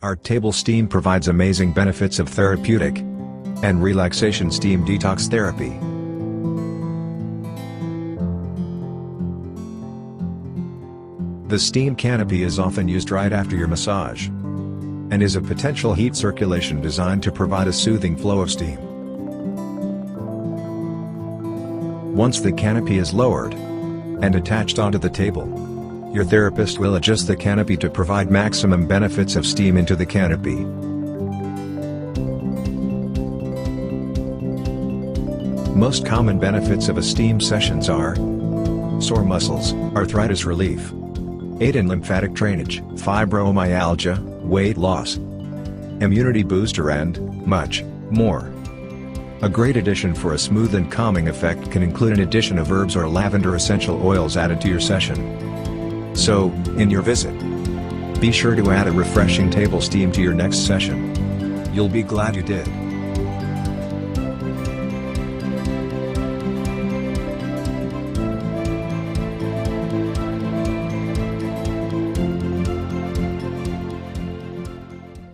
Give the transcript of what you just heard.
Our table steam provides amazing benefits of therapeutic and relaxation steam detox therapy. The steam canopy is often used right after your massage and is a potential heat circulation designed to provide a soothing flow of steam. Once the canopy is lowered and attached onto the table, your therapist will adjust the canopy to provide maximum benefits of steam into the canopy. Most common benefits of a steam sessions are sore muscles, arthritis relief, aid in lymphatic drainage, fibromyalgia, weight loss, immunity booster and much more. A great addition for a smooth and calming effect can include an addition of herbs or lavender essential oils added to your session. So, in your visit, be sure to add a refreshing table steam to your next session. You'll be glad you did.